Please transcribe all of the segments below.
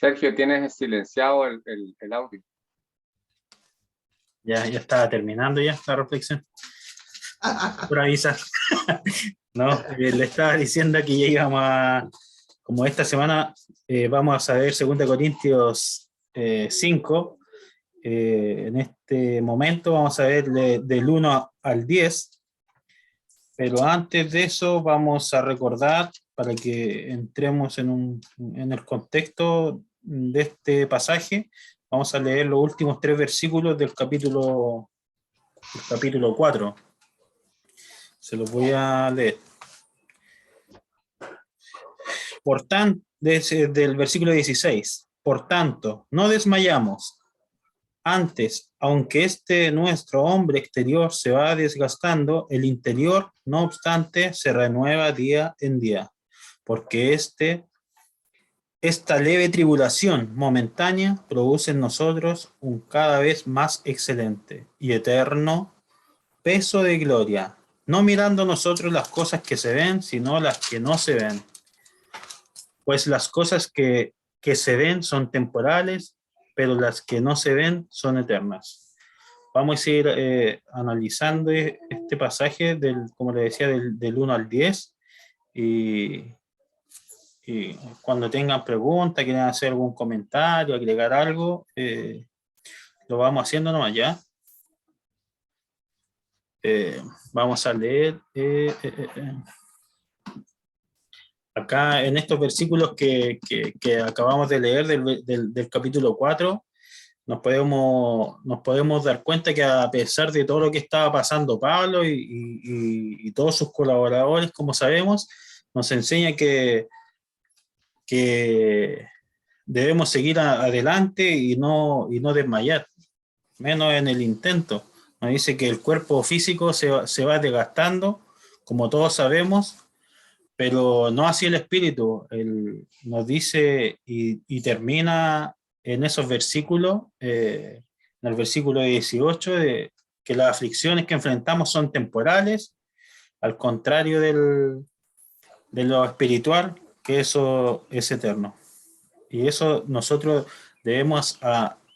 Sergio, tienes silenciado el audio. Ya estaba terminando ya la reflexión. Por avisar. No, le estaba diciendo que ya íbamos a, como esta semana vamos a ver 2 Corintios 5, en este momento vamos a ver del 1 al 10, pero antes de eso vamos a recordar, para que entremos en el contexto de este pasaje, vamos a leer los últimos 3 versículos del capítulo 4. Se los voy a leer. Por tanto, del versículo 16. Por tanto, no desmayamos. Antes, aunque nuestro hombre exterior se va desgastando, el interior, no obstante, se renueva día en día. Porque esta leve tribulación momentánea produce en nosotros un cada vez más excelente y eterno peso de gloria, no mirando nosotros las cosas que se ven, sino las que no se ven. Pues las cosas que se ven son temporales, pero las que no se ven son eternas. Vamos a ir analizando este pasaje, como le decía, del 1 al 10, y cuando tengan preguntas, quieran hacer algún comentario, agregar algo, lo vamos haciendo nomás ya. Vamos a leer acá en estos versículos que acabamos de leer del capítulo 4, nos podemos dar cuenta que a pesar de todo lo que estaba pasando Pablo y todos sus colaboradores, como sabemos, nos enseña que debemos seguir adelante y no desmayar, menos en el intento. Nos dice que el cuerpo físico se va desgastando, como todos sabemos, pero no así el espíritu. Nos dice y termina en esos versículos, en el versículo 18, que las aflicciones que enfrentamos son temporales, al contrario de lo espiritual, que eso es eterno. Y eso nosotros debemos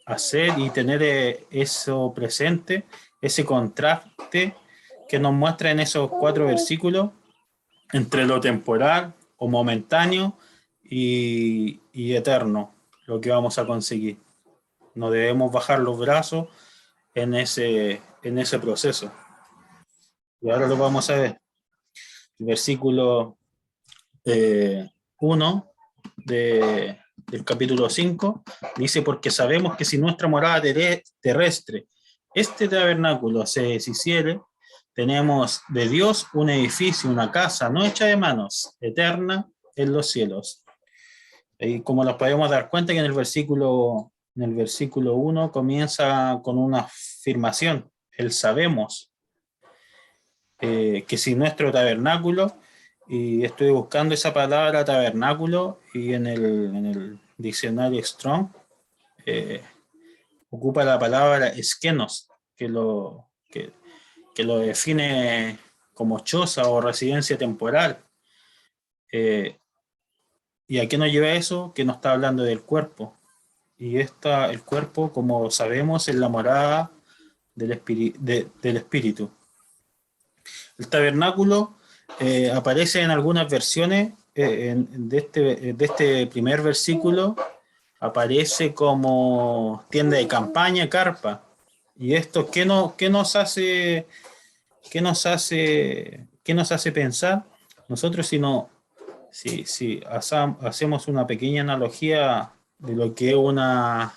hacer y tener eso presente, ese contraste que nos muestra en esos 4 versículos entre lo temporal o momentáneo y eterno, lo que vamos a conseguir. No debemos bajar los brazos en ese proceso. Y ahora lo vamos a ver. El versículo 1 del capítulo 5 dice: porque sabemos que si nuestra morada terrestre, este tabernáculo, se deshiciere, tenemos de Dios un edificio, una casa no hecha de manos, eterna en los cielos. Y como nos podemos dar cuenta que en el versículo 1 comienza con una afirmación: el sabemos, que si nuestro tabernáculo, y estoy buscando esa palabra tabernáculo, y en el diccionario Strong ocupa la palabra eskenos, que lo define como choza o residencia temporal. ¿Y a qué nos lleva eso? Que nos está hablando del cuerpo. Y el cuerpo, como sabemos, es la morada del espíritu. El tabernáculo aparece en algunas versiones de este primer versículo, aparece como tienda de campaña, carpa. ¿Y esto qué nos hace pensar? Nosotros, si hacemos una pequeña analogía de lo que es una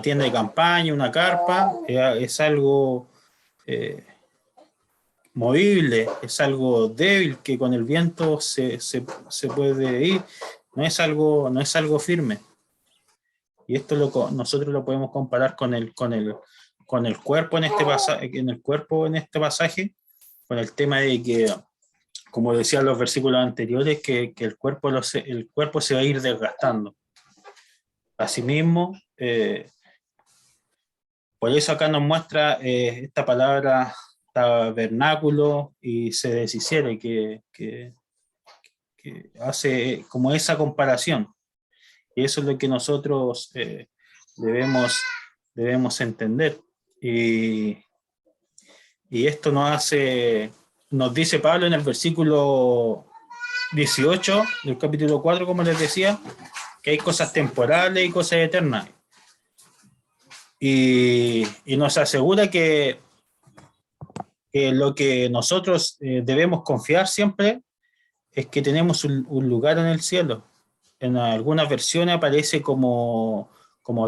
tienda de campaña, una carpa, es algo movible, es algo débil que con el viento se puede ir, no es algo firme. Y esto nosotros lo podemos comparar con el cuerpo en este pasaje, con el tema de que, como decían los versículos anteriores, que el cuerpo se va a ir desgastando. Asimismo, por eso acá nos muestra esta palabra tabernáculo y se deshiciere, que hace como esa comparación. Y eso es lo que nosotros debemos entender. Y esto nos dice Pablo en el versículo 18 del capítulo 4, como les decía, que hay cosas temporales y cosas eternas. Y nos asegura que lo que nosotros debemos confiar siempre es que tenemos un lugar en el cielo. En algunas versiones aparece como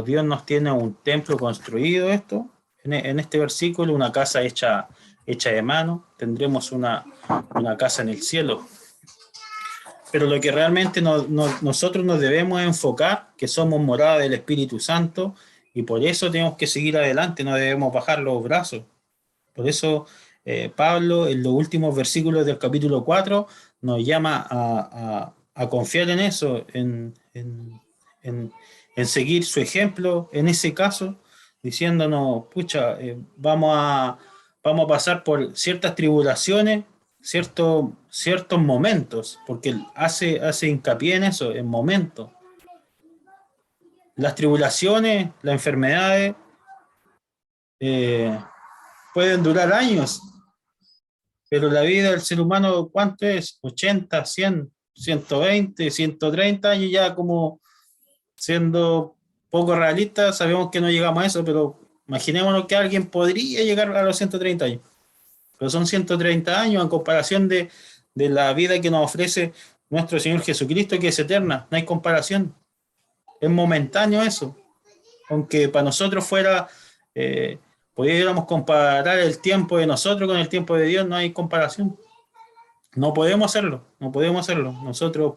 Dios nos tiene un templo construido, esto, en este versículo, una casa hecha de mano, tendremos una casa en el cielo. Pero lo que realmente nosotros nos debemos enfocar, que somos morada del Espíritu Santo, y por eso tenemos que seguir adelante, no debemos bajar los brazos. Por eso Pablo, en los últimos versículos del capítulo 4, nos llama a confiar en eso, en seguir su ejemplo, en ese caso, diciéndonos, pucha, vamos a pasar por ciertas tribulaciones, ciertos momentos, porque hace hincapié en eso, en momentos. Las tribulaciones, las enfermedades, pueden durar años, pero la vida del ser humano, ¿cuánto es? 80, 100, 120, 130 años, ya como siendo poco realistas, sabemos que no llegamos a eso, pero imaginémonos que alguien podría llegar a los 130 años. Pero son 130 años en comparación de la vida que nos ofrece nuestro Señor Jesucristo, que es eterna. No hay comparación. Es momentáneo eso. Aunque para nosotros fuera, pudiéramos comparar el tiempo de nosotros con el tiempo de Dios, no hay comparación. No podemos hacerlo. Nosotros,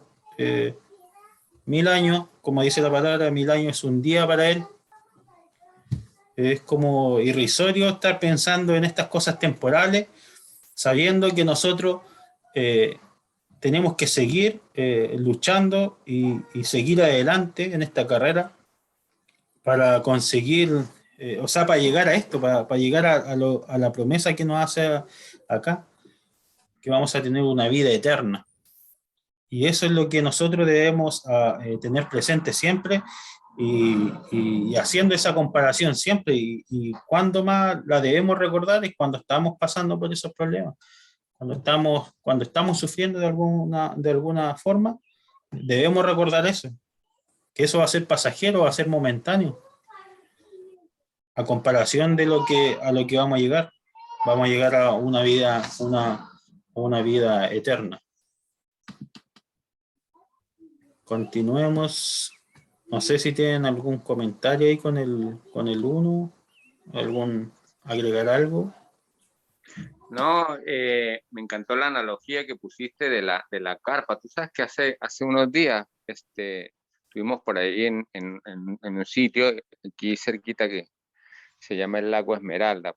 1000 años, como dice la palabra, 1000 años es un día para Él. Es como irrisorio estar pensando en estas cosas temporales, sabiendo que nosotros tenemos que seguir luchando y seguir adelante en esta carrera para conseguir, para llegar a esto, para llegar a la promesa que nos hace acá, que vamos a tener una vida eterna. Y eso es lo que nosotros debemos tener presente siempre y haciendo esa comparación siempre. Y cuando más la debemos recordar es cuando estamos pasando por esos problemas. Cuando estamos sufriendo de alguna forma, debemos recordar eso, que eso va a ser pasajero, va a ser momentáneo, a comparación de a lo que vamos a llegar. Vamos a llegar a una vida eterna. Continuemos. No sé si tienen algún comentario ahí con el 1, agregar algo. No, me encantó la analogía que pusiste de la carpa. Tú sabes que hace unos días estuvimos por ahí en un sitio aquí cerquita que se llama el Lago Esmeralda,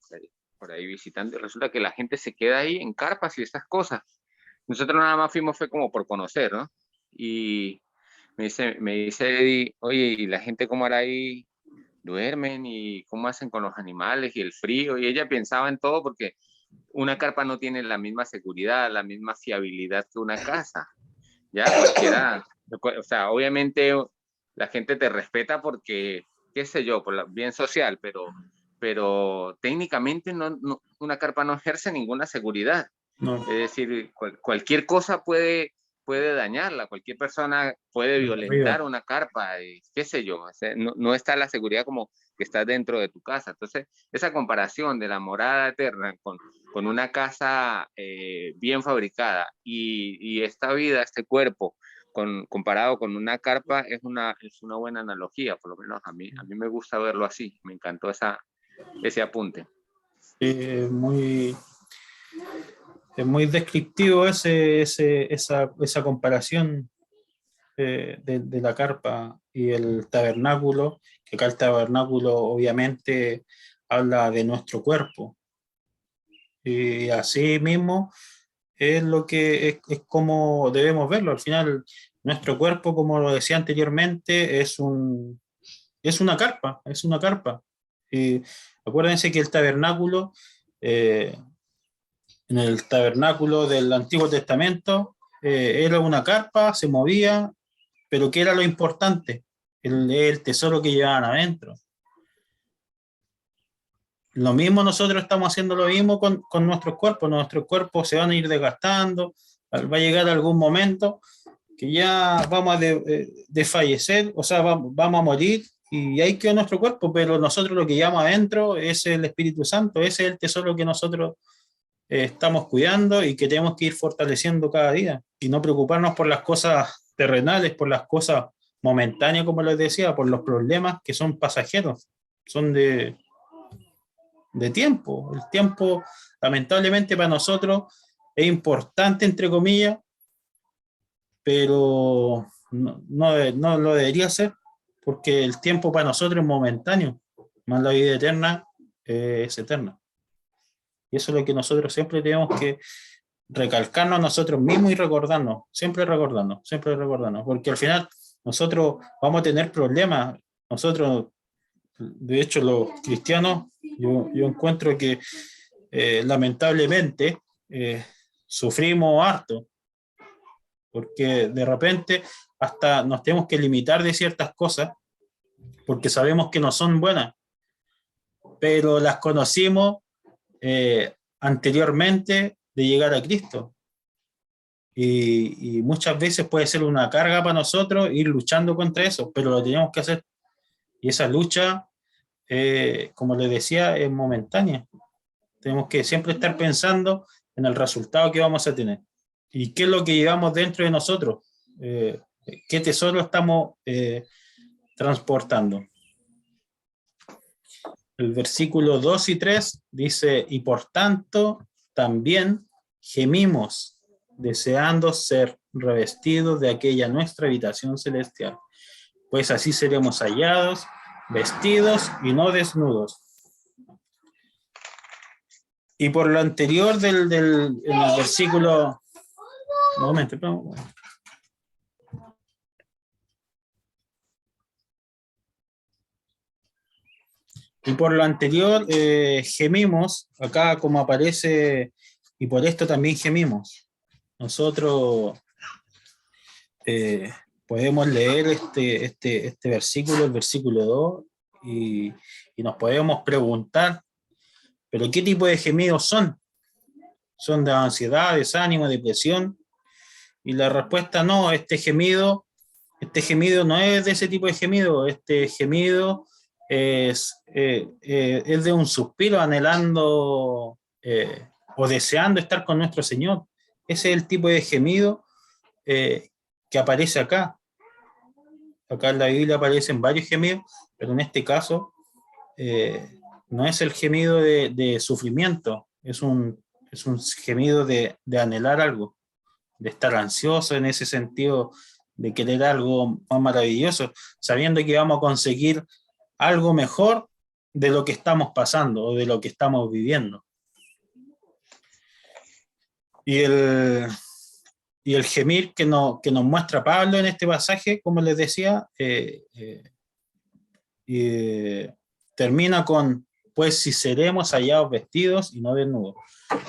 por ahí visitando. Resulta que la gente se queda ahí en carpas y esas cosas. Nosotros nada más fuimos, fue como por conocer, ¿no? Y me dice Eddie, oye, ¿y la gente cómo hará ahí? ¿Duermen? ¿Y cómo hacen con los animales y el frío? Y ella pensaba en todo porque una carpa no tiene la misma seguridad, la misma fiabilidad que una casa. Ya cualquiera, o sea, obviamente la gente te respeta porque, qué sé yo, por bien social, pero técnicamente una carpa no ejerce ninguna seguridad. No. Es decir, cualquier cosa puede dañarla, cualquier persona puede violentar una carpa, y qué sé yo, o sea, no está la seguridad como que está dentro de tu casa. Entonces, esa comparación de la morada eterna con una casa bien fabricada y esta vida, este cuerpo, comparado con una carpa, es una buena analogía, por lo menos a mí me gusta verlo así. Me encantó ese apunte. Es muy descriptivo esa comparación de la carpa y el tabernáculo, que acá el tabernáculo obviamente habla de nuestro cuerpo. Y así mismo es lo que es como debemos verlo. Al final, nuestro cuerpo, como lo decía anteriormente, es una carpa, es una carpa. Y acuérdense que el tabernáculo, en el tabernáculo del Antiguo Testamento, era una carpa, se movía, pero ¿qué era lo importante? el tesoro que llevaban adentro. Lo mismo nosotros estamos haciendo lo mismo con nuestros cuerpos se van a ir desgastando, va a llegar algún momento que ya vamos a desfallecer, o sea, vamos a morir y ahí quedó nuestro cuerpo, pero nosotros lo que llevamos adentro es el Espíritu Santo, ese es el tesoro que nosotros estamos cuidando y que tenemos que ir fortaleciendo cada día y no preocuparnos por las cosas terrenales, por las cosas momentáneas, como les decía, por los problemas que son pasajeros, son de tiempo. El tiempo, lamentablemente para nosotros, es importante, entre comillas, pero no lo debería ser, porque el tiempo para nosotros es momentáneo, más la vida eterna es eterna. Y eso es lo que nosotros siempre tenemos que recalcarnos a nosotros mismos y siempre recordarnos, porque al final nosotros vamos a tener problemas. Nosotros, de hecho, los cristianos, yo encuentro que lamentablemente sufrimos harto, porque de repente hasta nos tenemos que limitar de ciertas cosas, porque sabemos que no son buenas, pero las conocimos anteriormente de llegar a Cristo. Y muchas veces puede ser una carga para nosotros ir luchando contra eso, pero lo tenemos que hacer. Y esa lucha, como les decía, es momentánea. Tenemos que siempre estar pensando en el resultado que vamos a tener. ¿Y qué es lo que llevamos dentro de nosotros? ¿Qué tesoro estamos transportando? El versículo 2 y 3 dice, y por tanto también gemimos, deseando ser revestidos de aquella nuestra habitación celestial, pues así seremos hallados, vestidos y no desnudos. Y por lo anterior en el versículo... Un momento, y por lo anterior gemimos, acá como aparece, y por esto también gemimos. Nosotros podemos leer este versículo, el versículo 2, y nos podemos preguntar, ¿pero qué tipo de gemidos son? ¿Son de ansiedad, desánimo, depresión? Y la respuesta no, este gemido no es de ese tipo de gemido, este gemido es de un suspiro anhelando o deseando estar con nuestro Señor. Ese es el tipo de gemido que aparece acá. Acá en la Biblia aparecen varios gemidos, pero en este caso no es el gemido de sufrimiento, es un gemido de anhelar algo, de estar ansioso en ese sentido, de querer algo más maravilloso, sabiendo que vamos a conseguir algo mejor de lo que estamos pasando o de lo que estamos viviendo. Y el gemir que nos muestra Pablo en este pasaje, como les decía, termina con, pues si seremos hallados vestidos y no desnudos.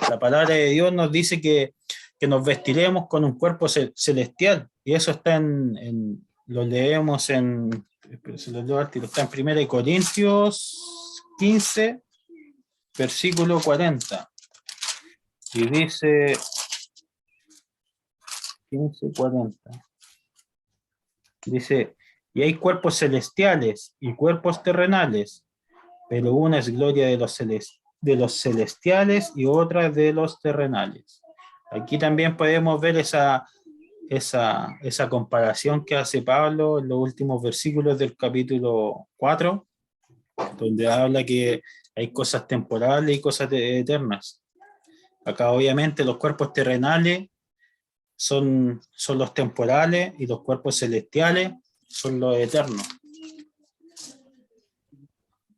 La palabra de Dios nos dice que nos vestiremos con un cuerpo celestial, y eso está lo leemos está en 1 Corintios 15, versículo 40, y dice 15:40, dice, y hay cuerpos celestiales y cuerpos terrenales, pero una es gloria de los celestiales y otra de los terrenales. Aquí también podemos ver esa comparación que hace Pablo en los últimos versículos del capítulo 4, donde habla que hay cosas temporales y cosas eternas. Acá obviamente los cuerpos terrenales son los temporales y los cuerpos celestiales son los eternos.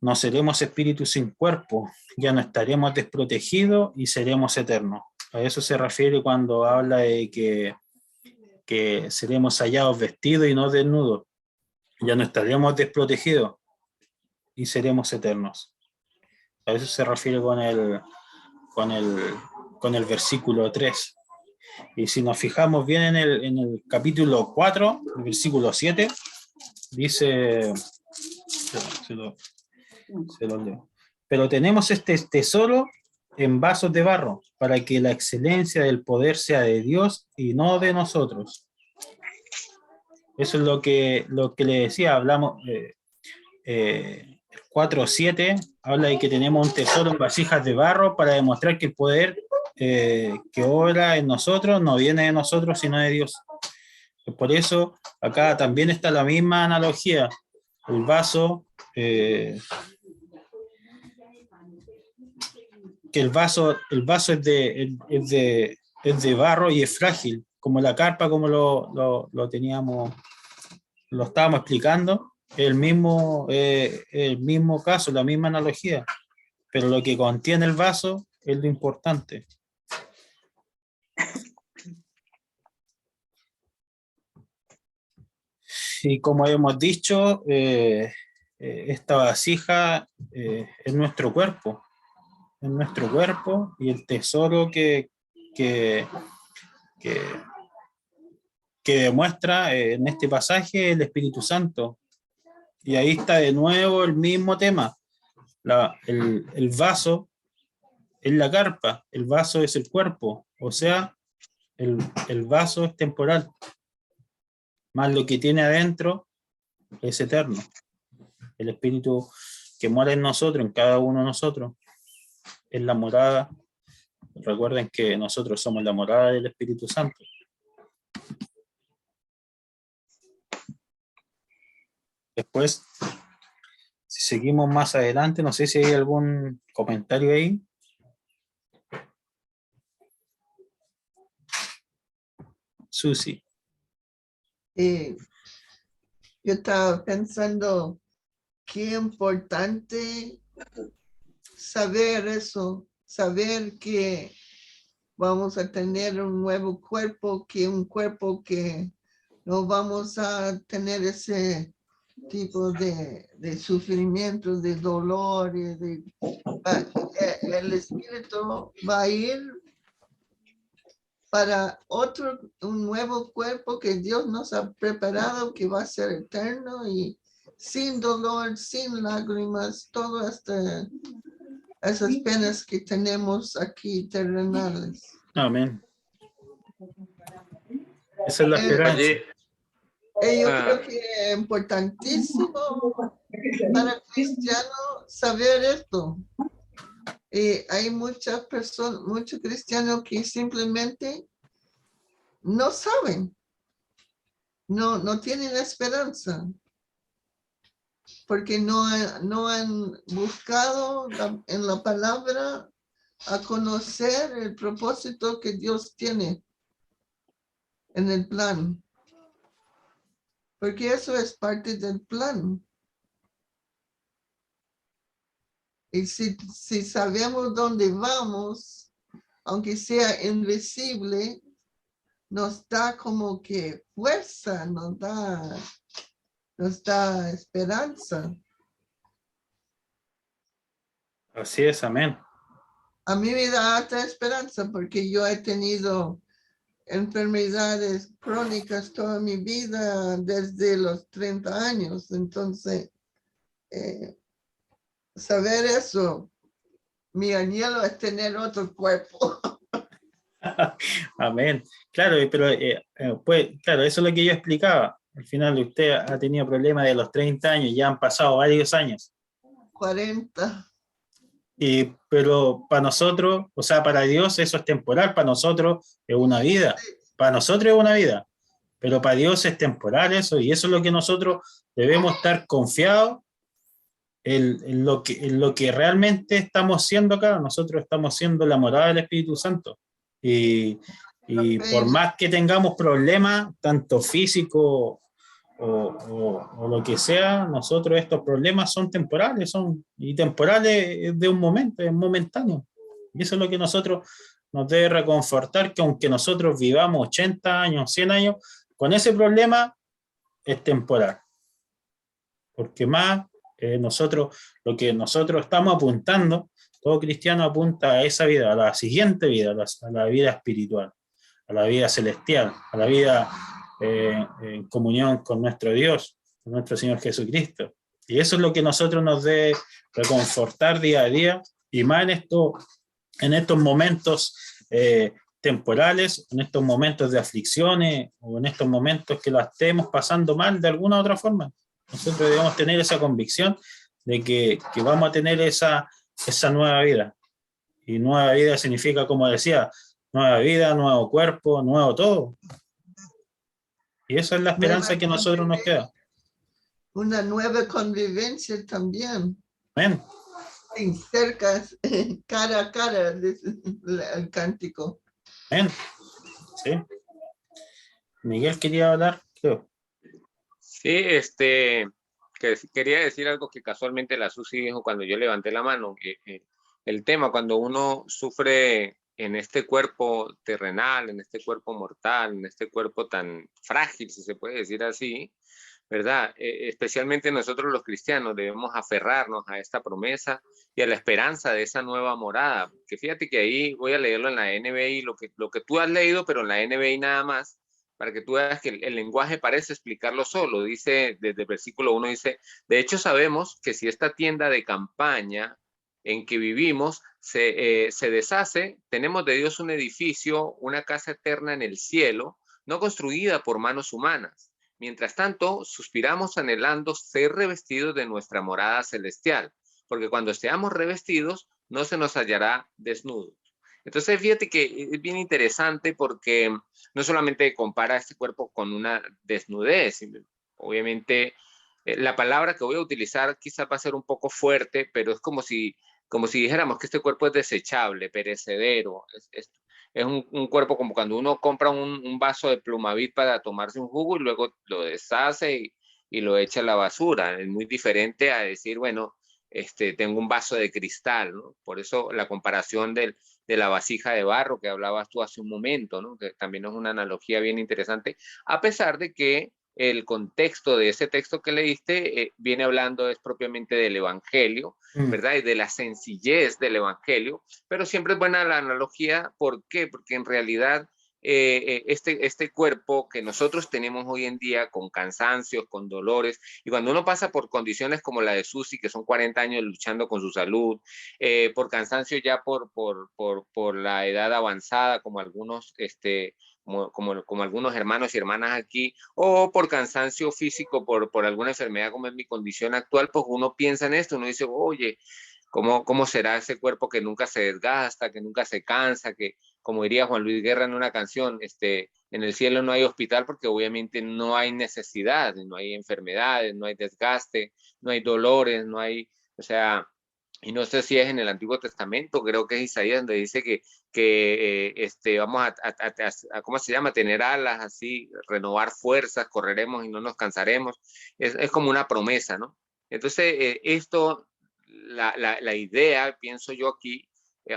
No seremos espíritus sin cuerpo, ya no estaremos desprotegidos y seremos eternos. A eso se refiere cuando habla de que seremos hallados vestidos y no desnudos. Ya no estaremos desprotegidos y seremos eternos. A eso se refiere con el versículo 3. Y si nos fijamos bien en el capítulo 4, el versículo 7, dice, se lo leo. Pero tenemos este tesoro en vasos de barro, para que la excelencia del poder sea de Dios y no de nosotros. Eso es lo que le decía, hablamos, 4:7 habla de que tenemos un tesoro en vasijas de barro para demostrar que el poder que obra en nosotros no viene de nosotros, sino de Dios. Por eso acá también está la misma analogía. El vaso, que el vaso es de barro y es frágil, como la carpa, como lo teníamos, lo estábamos explicando, el mismo caso, la misma analogía, pero lo que contiene el vaso es lo importante. Y como hemos dicho, esta vasija es nuestro cuerpo, y el tesoro que demuestra en este pasaje el Espíritu Santo. Y ahí está de nuevo el mismo tema. El vaso es la carpa, el vaso es el cuerpo, o sea, el vaso es temporal, más lo que tiene adentro es eterno. El Espíritu que mora en nosotros, en cada uno de nosotros, es la morada. Recuerden que nosotros somos la morada del Espíritu Santo. Después, si seguimos más adelante, no sé si hay algún comentario ahí. Susi. Yo estaba pensando qué importante saber eso, saber que vamos a tener un nuevo cuerpo, que un cuerpo que no vamos a tener ese tipo de sufrimiento, de dolor, el espíritu va a ir para un nuevo cuerpo que Dios nos ha preparado, que va a ser eterno y sin dolor, sin lágrimas, todas esas penas que tenemos aquí terrenales. Amén. Esa es la esperanza. Yo creo que es importantísimo para el cristiano saber esto. Hay muchas personas, muchos cristianos que simplemente no saben, no tienen esperanza, porque no han buscado en la palabra a conocer el propósito que Dios tiene en el plan. Porque eso es parte del plan. Y si sabemos dónde vamos, aunque sea invisible, nos da como que fuerza, nos da esperanza. Así es, amén. A mí me da alta esperanza porque yo he tenido enfermedades crónicas toda mi vida desde los 30 años. Entonces, saber eso, mi anhelo es tener otro cuerpo. Amén. Claro, pero pues, claro, eso es lo que yo explicaba. Al final usted ha tenido problemas de los 30 años, ya han pasado varios años. 40. Pero para nosotros, o sea, para Dios eso es temporal, para nosotros es una vida. Para nosotros es una vida, pero para Dios es temporal eso, y eso es lo que nosotros debemos estar confiados en lo que realmente estamos siendo acá. Nosotros estamos siendo la morada del Espíritu Santo. Y por más que tengamos problemas, tanto físicos o lo que sea, nosotros estos problemas son temporales, y temporales de un momento, es momentáneo. Y eso es lo que nosotros nos debe reconfortar, que aunque nosotros vivamos 80 años, 100 años, con ese problema es temporal. Porque más lo que nosotros estamos apuntando, todo cristiano apunta a esa vida, a la siguiente vida, a la vida espiritual, a la vida celestial, a la vida en comunión con nuestro Dios. nuestro Señor Jesucristo. Y eso es lo que nosotros nos debe reconfortar día a día, y más en estos momentos temporales, en estos momentos de aflicciones, o en estos momentos que la estemos pasando mal de alguna u otra forma. Nosotros debemos tener esa convicción de que vamos a tener esa nueva vida. Y nueva vida significa, como decía, nueva vida, nuevo cuerpo, nuevo todo. Y esa es la esperanza que a nosotros nos queda. Una nueva convivencia también. Amén. Sin cercas, cara a cara, dice el cántico. Amén. Sí. Miguel quería hablar, creo. Sí, que quería decir algo que casualmente la Susi dijo cuando yo levanté la mano, que el tema cuando uno sufre en este cuerpo terrenal, en este cuerpo mortal, en este cuerpo tan frágil, si se puede decir así, ¿verdad? Especialmente nosotros los cristianos debemos aferrarnos a esta promesa y a la esperanza de esa nueva morada. Que fíjate que ahí voy a leerlo en la NBI, lo que tú has leído, pero en la NBI nada más, para que tú veas que el lenguaje parece explicarlo solo. Dice, desde el versículo 1 dice, de hecho sabemos que si esta tienda de campaña en que vivimos se deshace, tenemos de Dios un edificio, una casa eterna en el cielo, no construida por manos humanas. Mientras tanto, suspiramos anhelando ser revestidos de nuestra morada celestial, porque cuando seamos revestidos, no se nos hallará desnudos. Entonces, fíjate que es bien interesante porque no solamente compara este cuerpo con una desnudez, obviamente la palabra que voy a utilizar quizás va a ser un poco fuerte, pero es como si dijéramos que este cuerpo es desechable, perecedero, es un cuerpo como cuando uno compra un vaso de Plumavit para tomarse un jugo y luego lo deshace y lo echa a la basura. Es muy diferente a decir, bueno, tengo un vaso de cristal, ¿no? Por eso la comparación de la vasija de barro que hablabas tú hace un momento, ¿no? Que también es una analogía bien interesante, a pesar de que el contexto de ese texto que leíste viene hablando es propiamente del Evangelio, ¿verdad? Y de la sencillez del Evangelio, pero siempre es buena la analogía. ¿Por qué? Porque en realidad este cuerpo que nosotros tenemos hoy en día con cansancios, con dolores, y cuando uno pasa por condiciones como la de Susi, que son 40 años luchando con su salud, por cansancio ya por la edad avanzada, como algunos como algunos hermanos y hermanas aquí, o por cansancio físico, por alguna enfermedad como es mi condición actual, pues uno piensa en esto, uno dice, oye, ¿cómo será ese cuerpo que nunca se desgasta, que nunca se cansa, que como diría Juan Luis Guerra en una canción, en el cielo no hay hospital porque obviamente no hay necesidad, no hay enfermedades, no hay desgaste, no hay dolores, no hay, o sea, y no sé si es en el Antiguo Testamento, creo que es Isaías donde dice que vamos ¿cómo se llama? Tener alas así, renovar fuerzas, correremos y no nos cansaremos. Es como una promesa, ¿no? Entonces, la idea, pienso yo aquí,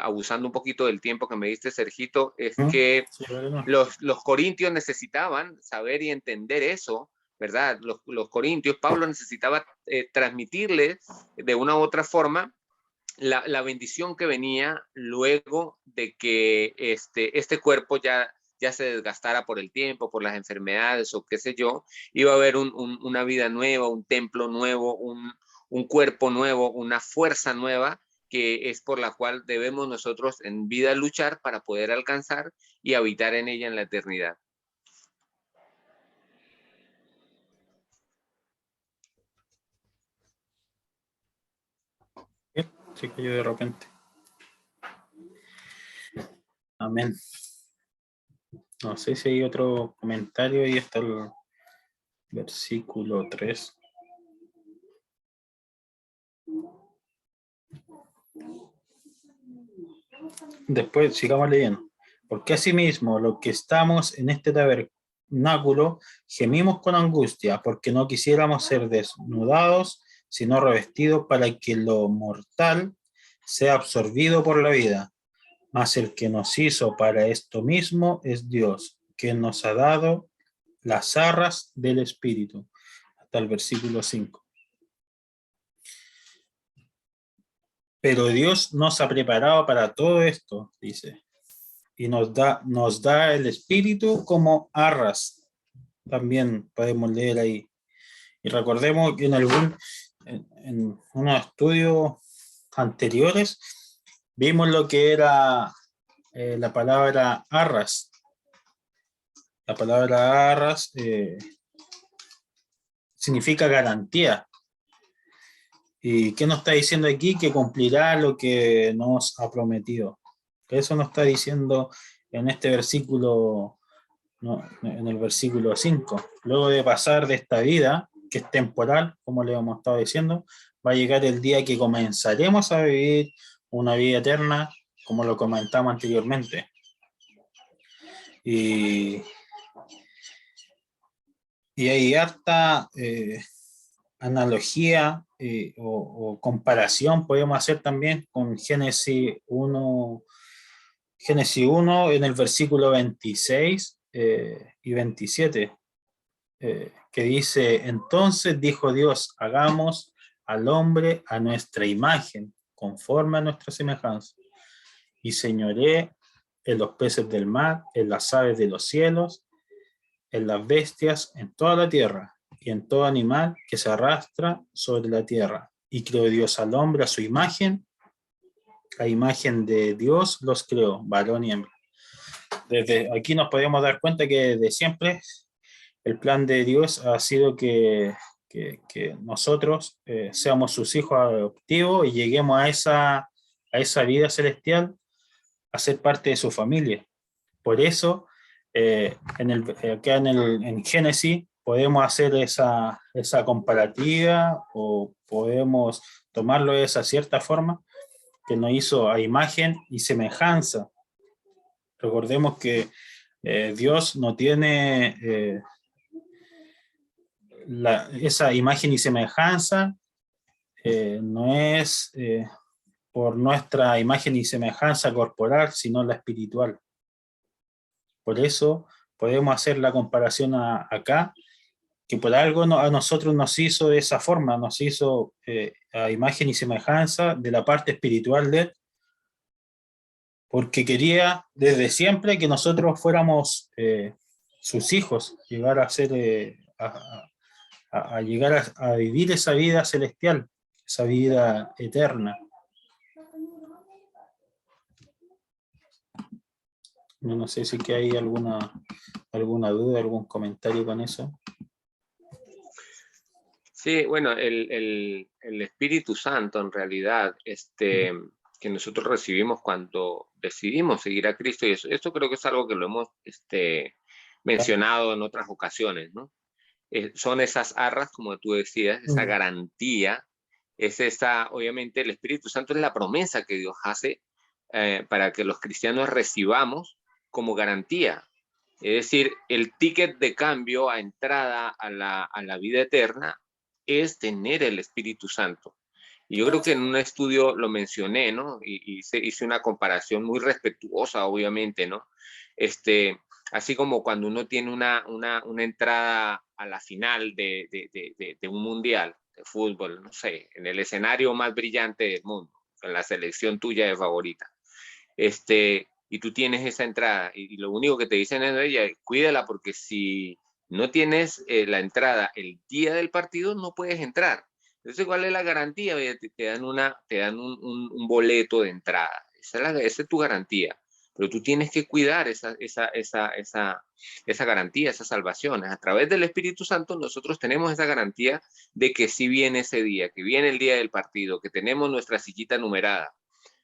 abusando un poquito del tiempo que me diste, Sergito, es que Sí, no. los corintios necesitaban saber y entender eso, ¿verdad? Los corintios, Pablo necesitaba transmitirles de una u otra forma la bendición que venía luego de que este cuerpo ya se desgastara por el tiempo, por las enfermedades o qué sé yo, iba a haber una vida nueva, un templo nuevo, un cuerpo nuevo, una fuerza nueva, que es por la cual debemos nosotros en vida luchar para poder alcanzar y habitar en ella en la eternidad. Se cayó de repente. Amén. No sé si hay otro comentario. Ahí está el versículo 3. Después sigamos leyendo. Porque asimismo, los que estamos en este tabernáculo, gemimos con angustia, porque no quisiéramos ser desnudados, sino revestidos, para que lo mortal sea absorbido por la vida. Mas el que nos hizo para esto mismo es Dios, que nos ha dado las arras del Espíritu. Hasta el versículo 5. Pero Dios nos ha preparado para todo esto, dice, y nos da el Espíritu como arras. También podemos leer ahí. Y recordemos que en unos estudios anteriores vimos lo que era la palabra arras. La palabra arras significa garantía. ¿Y qué nos está diciendo aquí? Que cumplirá lo que nos ha prometido. Eso nos está diciendo en este versículo, no, en el versículo 5. Luego de pasar de esta vida, que es temporal, como le hemos estado diciendo, va a llegar el día que comenzaremos a vivir una vida eterna, como lo comentamos anteriormente. Y hay harta analogía o comparación podemos hacer también con Génesis 1 en el versículo 26 y 27, que dice: entonces dijo Dios, hagamos al hombre a nuestra imagen, conforme a nuestra semejanza, y señoré en los peces del mar, en las aves de los cielos, en las bestias, en toda la tierra, y en todo animal que se arrastra sobre la tierra. Y creó Dios al hombre a su imagen, a imagen de Dios los creó, varón y hembra. Desde aquí nos podemos dar cuenta que de siempre el plan de Dios ha sido que nosotros seamos sus hijos adoptivos y lleguemos a esa vida celestial, a ser parte de su familia. Por eso, acá en Génesis, podemos hacer esa comparativa o podemos tomarlo de esa cierta forma, que nos hizo a imagen y semejanza. Recordemos que Dios no tiene esa imagen y semejanza, no es por nuestra imagen y semejanza corporal, sino la espiritual. Por eso podemos hacer la comparación acá, que por algo a nosotros nos hizo de esa forma, nos hizo a imagen y semejanza de la parte espiritual de Él, porque quería desde siempre que nosotros fuéramos sus hijos, llegar a ser, a llegar a vivir esa vida celestial, esa vida eterna. No sé si que hay alguna duda, algún comentario con eso. Sí, bueno, el Espíritu Santo en realidad, que nosotros recibimos cuando decidimos seguir a Cristo, y esto creo que es algo que lo hemos mencionado en otras ocasiones, ¿no? Son esas arras, como tú decías, esa garantía, obviamente el Espíritu Santo es la promesa que Dios hace para que los cristianos recibamos como garantía. Es decir, el ticket de cambio a entrada a la vida eterna es tener el Espíritu Santo. Y yo creo que en un estudio lo mencioné, ¿no? Y hice una comparación muy respetuosa, obviamente, ¿no? Así como cuando uno tiene una entrada a la final de un mundial de fútbol, no sé, en el escenario más brillante del mundo, en la selección tuya de favorita. Y tú tienes esa entrada y lo único que te dicen es ella, cuídala porque si no tienes la entrada el día del partido, no puedes entrar. Entonces, ¿cuál es la garantía? Te dan un boleto de entrada. Esa es tu garantía. Pero tú tienes que cuidar esa garantía, esas salvaciones. A través del Espíritu Santo nosotros tenemos esa garantía de que sí viene ese día, que viene el día del partido, que tenemos nuestra sillita numerada.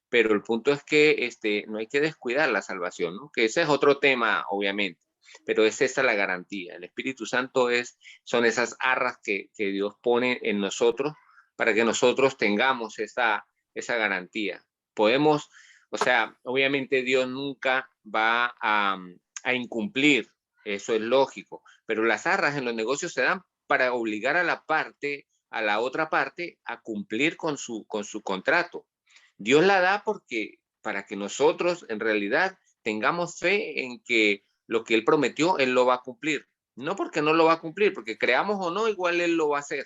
Pero el punto es que no hay que descuidar la salvación, ¿no? Que ese es otro tema, obviamente, pero es esa la garantía. El Espíritu Santo son esas arras que Dios pone en nosotros para que nosotros tengamos esa garantía. Podemos, o sea, obviamente Dios nunca va a incumplir, eso es lógico, pero las arras en los negocios se dan para obligar a la otra parte a cumplir con su contrato. Dios la da para que nosotros en realidad tengamos fe en que lo que Él prometió, Él lo va a cumplir. No porque no lo va a cumplir, porque creamos o no, igual Él lo va a hacer.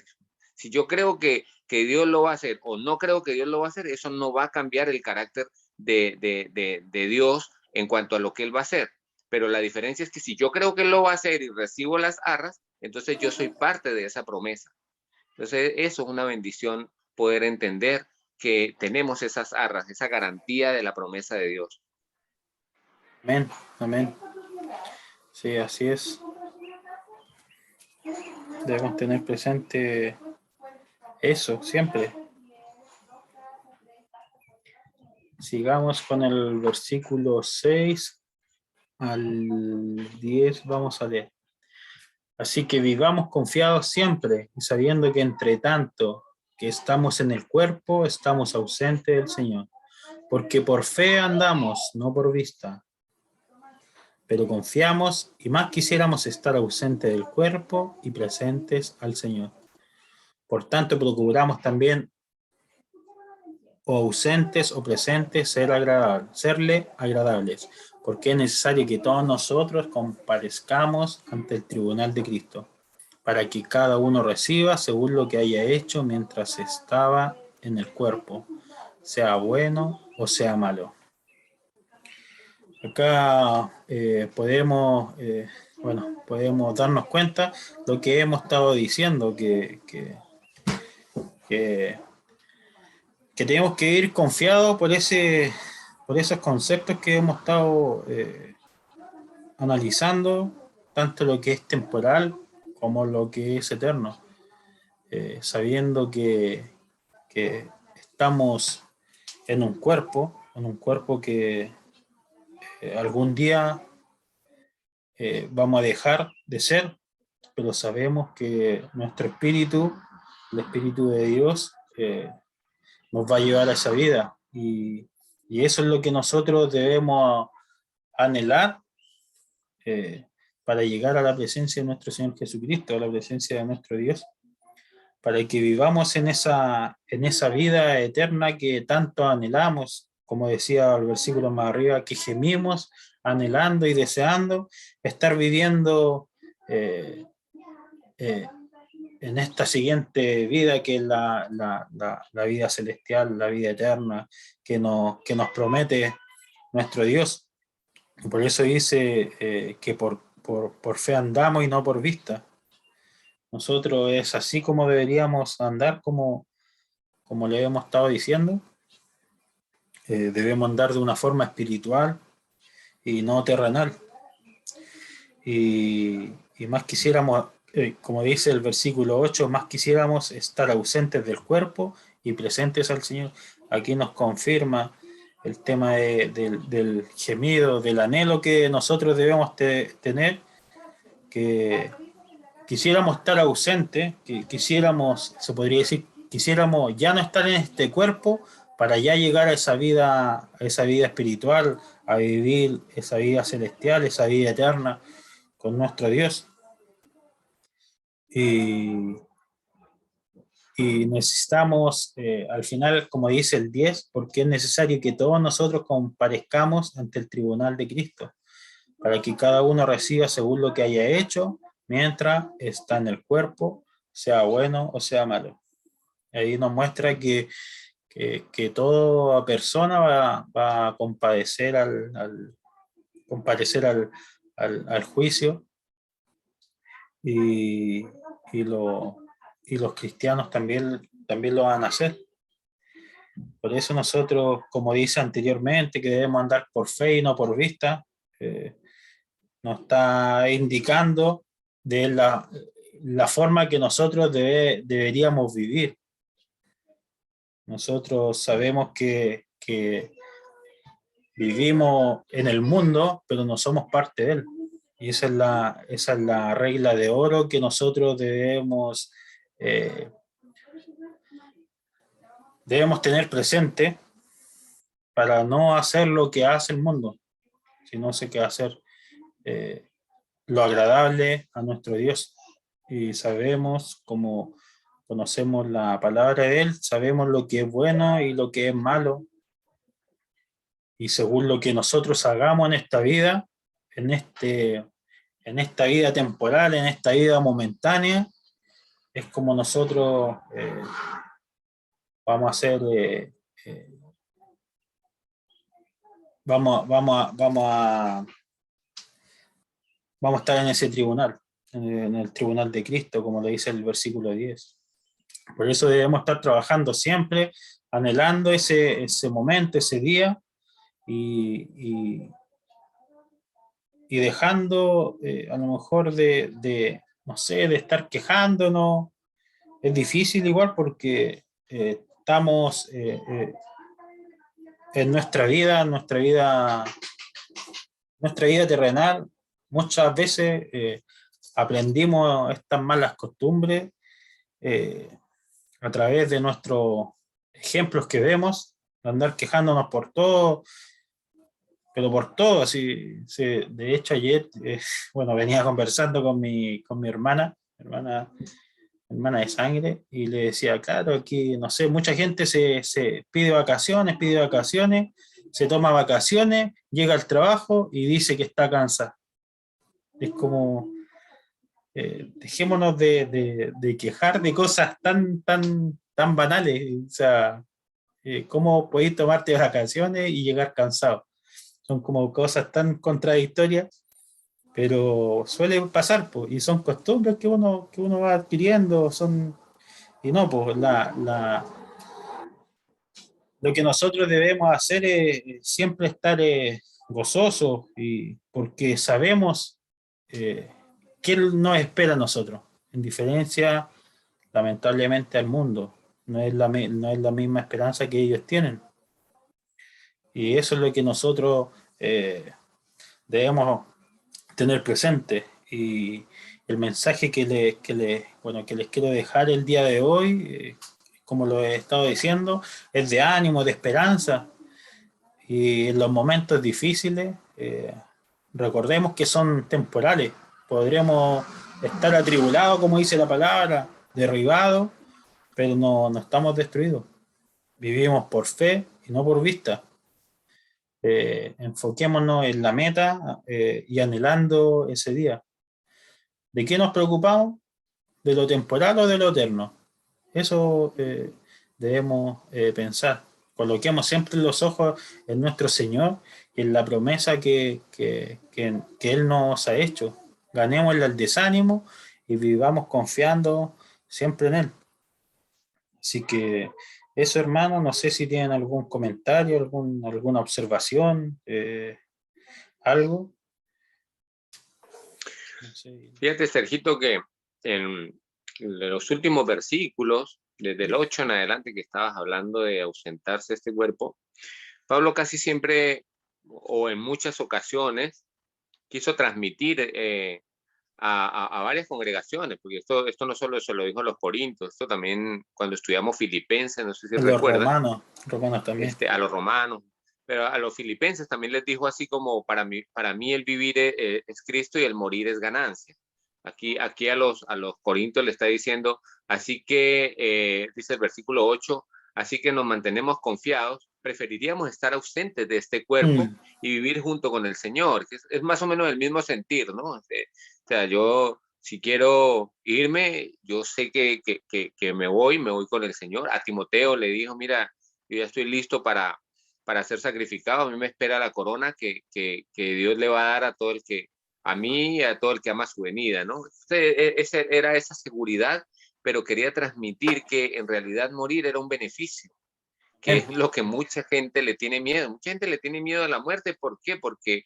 Si yo creo que Dios lo va a hacer o no creo que Dios lo va a hacer, eso no va a cambiar el carácter de Dios en cuanto a lo que Él va a hacer. Pero la diferencia es que si yo creo que Él lo va a hacer y recibo las arras, entonces yo soy parte de esa promesa. Entonces, eso es una bendición, poder entender que tenemos esas arras, esa garantía de la promesa de Dios. Amén, amén. Sí, así es. Debemos tener presente eso siempre. Sigamos con el versículo 6 al 10, vamos a leer. Así que vivamos confiados siempre, sabiendo que entre tanto que estamos en el cuerpo, estamos ausentes del Señor. Porque por fe andamos, no por vista. Pero confiamos y más quisiéramos estar ausentes del cuerpo y presentes al Señor. Por tanto, procuramos también, o ausentes o presentes, serle agradables, porque es necesario que todos nosotros comparezcamos ante el tribunal de Cristo, para que cada uno reciba según lo que haya hecho mientras estaba en el cuerpo, sea bueno o sea malo. Acá podemos darnos cuenta lo que hemos estado diciendo, que tenemos que ir confiados por esos conceptos que hemos estado analizando, tanto lo que es temporal como lo que es eterno, sabiendo que estamos en un cuerpo que algún día vamos a dejar de ser, pero sabemos que nuestro espíritu, el espíritu de Dios, nos va a llevar a esa vida. Y eso es lo que nosotros debemos anhelar para llegar a la presencia de nuestro Señor Jesucristo, a la presencia de nuestro Dios, para que vivamos en esa vida eterna que tanto anhelamos, como decía el versículo más arriba, que gemimos anhelando y deseando estar viviendo en esta siguiente vida, que es la vida celestial, la vida eterna que nos promete nuestro Dios. Por eso dice que por fe andamos y no por vista. Nosotros es así como deberíamos andar, como le hemos estado diciendo. Debemos andar de una forma espiritual y no terrenal. Y más quisiéramos, como dice el versículo 8, más quisiéramos estar ausentes del cuerpo y presentes al Señor. Aquí nos confirma el tema del gemido, del anhelo que nosotros debemos tener, que quisiéramos estar ausentes, que quisiéramos, se podría decir, quisiéramos ya no estar en este cuerpo para ya llegar a esa vida espiritual, a vivir esa vida celestial, esa vida eterna con nuestro Dios. Y necesitamos, al final, como dice el 10, porque es necesario que todos nosotros comparezcamos ante el tribunal de Cristo, para que cada uno reciba según lo que haya hecho mientras está en el cuerpo, sea bueno o sea malo. Ahí nos muestra que toda persona va a compadecer comparecer al juicio, y los cristianos también lo van a hacer. Por eso nosotros, como dice anteriormente, que debemos andar por fe y no por vista, nos está indicando de la forma que nosotros deberíamos vivir. Nosotros sabemos que vivimos en el mundo, pero no somos parte de él. Y esa es la regla de oro que nosotros debemos tener presente, para no hacer lo que hace el mundo, sino que hacer lo agradable a nuestro Dios. Y sabemos, como conocemos la palabra de Él, sabemos lo que es bueno y lo que es malo. Y según lo que nosotros hagamos en esta vida, en esta vida temporal, en esta vida momentánea, es como nosotros vamos a hacer, vamos a estar en ese tribunal, en el tribunal de Cristo, como lo dice el versículo 10. Por eso debemos estar trabajando siempre, anhelando ese momento, ese día, y, y dejando a lo mejor no sé, de estar quejándonos. Es difícil igual porque estamos en nuestra vida terrenal, muchas veces aprendimos estas malas costumbres eh, a través de nuestros ejemplos que vemos, de andar quejándonos por todo, pero por todo, así, sí, de hecho ayer, bueno, venía conversando con mi hermana de sangre, y le decía, claro, aquí, no sé, mucha gente se pide vacaciones, se toma vacaciones, llega al trabajo y dice que está cansada. Es como, dejémonos de quejar de cosas tan banales, o sea, ¿cómo podéis tomarte vacaciones y llegar cansado? Son como cosas tan contradictorias, pero suele pasar, pues, y son costumbres que uno va adquiriendo, y no, pues lo que nosotros debemos hacer es siempre estar gozosos, y porque sabemos eh, qué nos espera a nosotros, en diferencia, lamentablemente, al mundo. No es la misma esperanza que ellos tienen. Y eso es lo que nosotros debemos tener presente. Y el mensaje que les quiero dejar el día de hoy, como lo he estado diciendo, es de ánimo, de esperanza. Y en los momentos difíciles, recordemos que son temporales. Podremos estar atribulados, como dice la palabra, derribados, pero no estamos destruidos. Vivimos por fe y no por vista. Enfoquémonos en la meta y anhelando ese día. ¿De qué nos preocupamos? ¿De lo temporal o de lo eterno? Eso debemos pensar. Coloquemos siempre los ojos en nuestro Señor y en la promesa que Él nos ha hecho. Ganémosle al desánimo y vivamos confiando siempre en Él. Así que eso, hermano, no sé si tienen algún comentario, alguna observación, algo. No sé. Fíjate, Sergito, que en los últimos versículos, desde el 8 en adelante que estabas hablando de ausentarse este cuerpo, Pablo casi siempre o en muchas ocasiones quiso transmitir a varias congregaciones, porque esto no solo se lo dijo a los corintios, esto también cuando estudiamos Filipenses, no sé si Los recuerdas, romanos también. a los romanos, pero a los filipenses también les dijo así como para mí el vivir es Cristo y el morir es ganancia. Aquí a los corintios le está diciendo, así que, dice el versículo 8, así que nos mantenemos confiados, preferiríamos estar ausentes de este cuerpo y vivir junto con el Señor, que es más o menos el mismo sentir, ¿no? O sea, yo si quiero irme, yo sé que me voy con el Señor. A Timoteo le dijo, mira, yo ya estoy listo para ser sacrificado, a mí me espera la corona que Dios le va a dar a todo el que, a mí y a todo el que ama su venida, ¿no? Era esa seguridad, pero quería transmitir que en realidad morir era un beneficio, que es lo que mucha gente le tiene miedo. Mucha gente le tiene miedo a la muerte. ¿Por qué? Porque,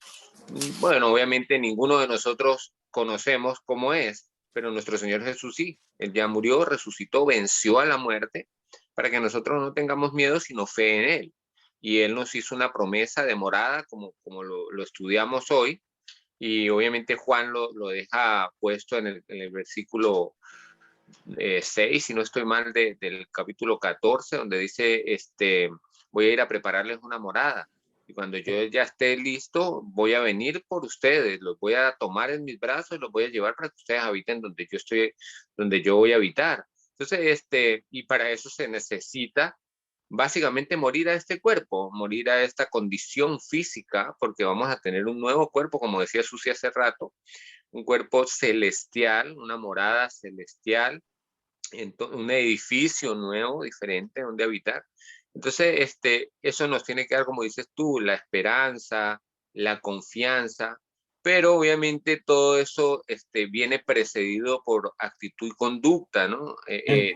bueno, obviamente ninguno de nosotros conocemos cómo es, pero nuestro Señor Jesús sí. Él ya murió, resucitó, venció a la muerte para que nosotros no tengamos miedo, sino fe en Él. Y Él nos hizo una promesa de morada, como lo estudiamos hoy, y obviamente Juan lo deja puesto en el versículo 6, si no estoy mal, del capítulo 14, donde dice, voy a ir a prepararles una morada. Y cuando yo ya esté listo, voy a venir por ustedes, los voy a tomar en mis brazos y los voy a llevar para que ustedes habiten donde yo voy a habitar. Entonces, y para eso se necesita básicamente morir a este cuerpo, morir a esta condición física, porque vamos a tener un nuevo cuerpo, como decía Susi hace rato, un cuerpo celestial, una morada celestial, un edificio nuevo, diferente, donde habitar. Entonces, eso nos tiene que dar, como dices tú, la esperanza, la confianza, pero obviamente todo eso viene precedido por actitud y conducta, ¿no?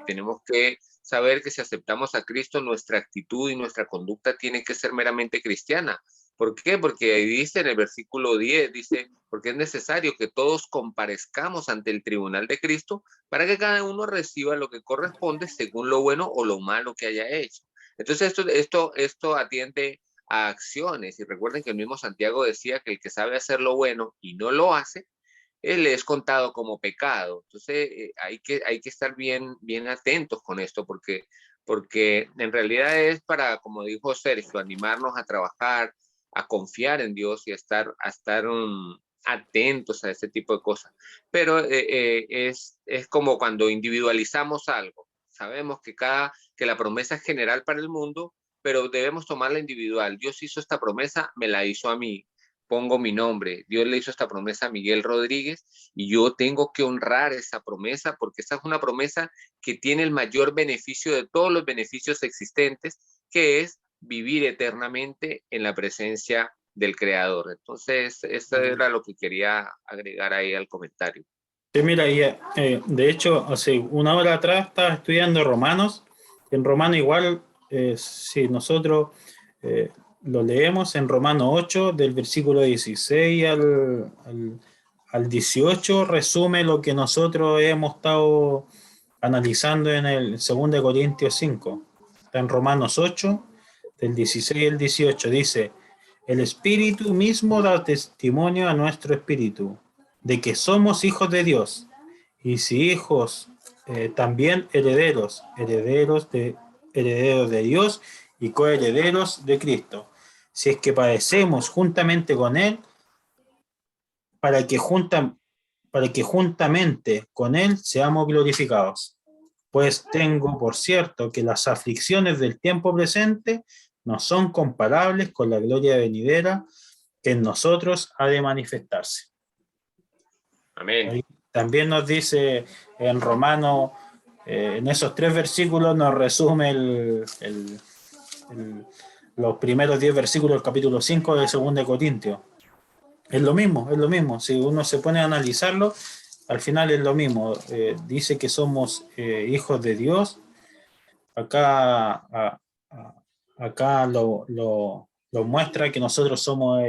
Tenemos que saber que si aceptamos a Cristo, nuestra actitud y nuestra conducta tiene que ser meramente cristiana. ¿Por qué? Porque ahí dice en el versículo 10, dice, porque es necesario que todos comparezcamos ante el tribunal de Cristo para que cada uno reciba lo que corresponde según lo bueno o lo malo que haya hecho. Entonces esto atiende a acciones. Y recuerden que el mismo Santiago decía que el que sabe hacer lo bueno y no lo hace, él es contado como pecado. Entonces hay que estar bien atentos con esto, porque en realidad es para, como dijo Sergio, animarnos a trabajar, a confiar en Dios y a estar atentos a este tipo de cosas. Pero es como cuando individualizamos algo. Sabemos que la promesa es general para el mundo, pero debemos tomarla individual. Dios hizo esta promesa, me la hizo a mí, pongo mi nombre. Dios le hizo esta promesa a Miguel Rodríguez y yo tengo que honrar esa promesa porque esa es una promesa que tiene el mayor beneficio de todos los beneficios existentes, que es vivir eternamente en la presencia del Creador. Entonces, eso era lo que quería agregar ahí al comentario. Sí, mira, de hecho, hace una hora atrás estaba estudiando Romanos. En Romano igual, si nosotros lo leemos en Romano 8, del versículo 16 al 18, resume lo que nosotros hemos estado analizando en el 2 Corintios 5. Está en Romanos 8, del 16 al 18. Dice, el Espíritu mismo da testimonio a nuestro espíritu de que somos hijos de Dios, y si hijos, también herederos, herederos de Dios y coherederos de Cristo, si es que padecemos juntamente con Él, para que, juntamente con Él seamos glorificados. Pues tengo por cierto que las aflicciones del tiempo presente no son comparables con la gloria venidera que en nosotros ha de manifestarse. Amén. También nos dice en Romano, en esos 3 versículos nos resume los primeros 10 versículos del capítulo 5 de 2 Corintios. Es lo mismo. Si uno se pone a analizarlo, al final es lo mismo. Dice que somos hijos de Dios. Acá lo muestra que nosotros somos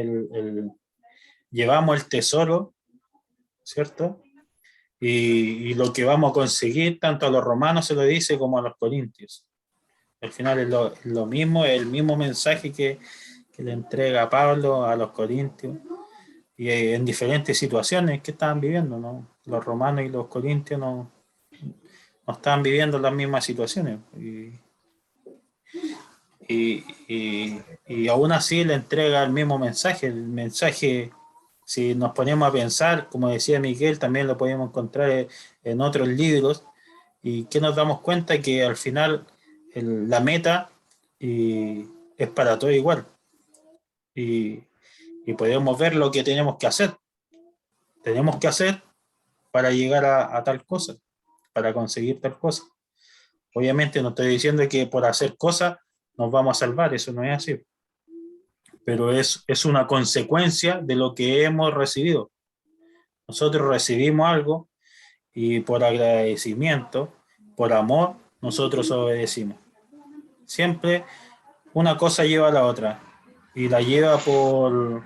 llevamos el tesoro, ¿cierto? Y lo que vamos a conseguir, tanto a los romanos se lo dice como a los corintios. Al final es lo mismo, es el mismo mensaje que le entrega Pablo a los corintios, y en diferentes situaciones que estaban viviendo, ¿no? Los romanos y los corintios no estaban viviendo las mismas situaciones. Y aún así le entrega el mismo mensaje. El mensaje, si nos ponemos a pensar, como decía Miguel, también lo podemos encontrar en otros libros, y que nos damos cuenta que al final la meta es para todo igual. Y podemos ver lo que tenemos que hacer. Tenemos que hacer para llegar a tal cosa, para conseguir tal cosa. Obviamente no estoy diciendo que por hacer cosas nos vamos a salvar, eso no es así. Pero es una consecuencia de lo que hemos recibido. Nosotros recibimos algo y por agradecimiento, por amor, nosotros obedecimos. Siempre una cosa lleva a la otra, y la lleva por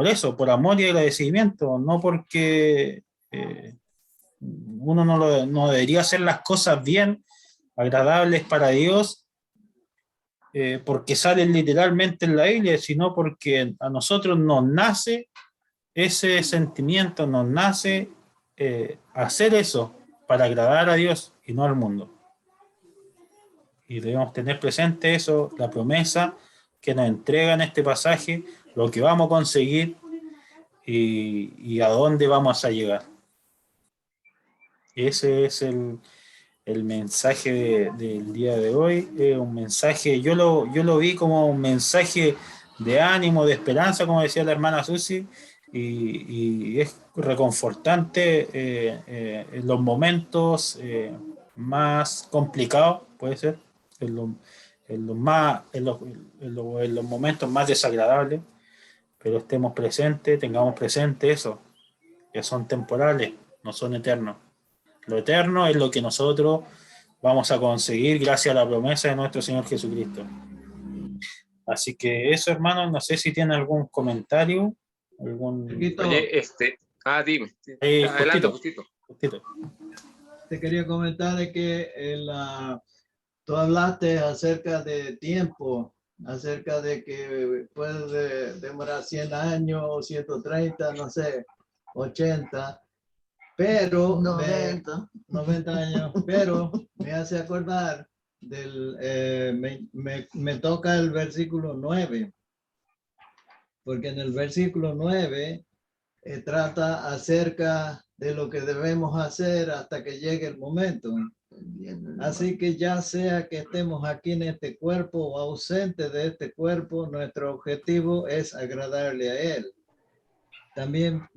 eso, por amor y agradecimiento, no porque uno no debería hacer las cosas bien, agradables para Dios, porque salen literalmente en la Biblia, sino porque a nosotros nos nace ese sentimiento, nos nace hacer eso para agradar a Dios y no al mundo. Y debemos tener presente eso, la promesa que nos entrega en este pasaje, lo que vamos a conseguir y a dónde vamos a llegar. Ese es el mensaje del día de hoy. Un mensaje, yo lo vi como un mensaje de ánimo, de esperanza, como decía la hermana Susi, y es reconfortante en los momentos más complicados, puede ser, en los momentos más desagradables, pero estemos presentes, tengamos presente eso, que son temporales, no son eternos. Lo eterno es lo que nosotros vamos a conseguir gracias a la promesa de nuestro Señor Jesucristo. Así que eso, hermano, no sé si tiene algún comentario, algún... Oye, dime. Adelante, justito, Justito. justito. Te quería comentar de que tú hablaste acerca de tiempo, acerca de que puede demorar 100 años, 130, no sé, 80, pero 90 años, pero me hace acordar me toca el versículo 9, porque en el versículo 9 trata acerca de lo que debemos hacer hasta que llegue el momento. Así que ya sea que estemos aquí en este cuerpo o ausentes de este cuerpo, nuestro objetivo es agradarle a Él. También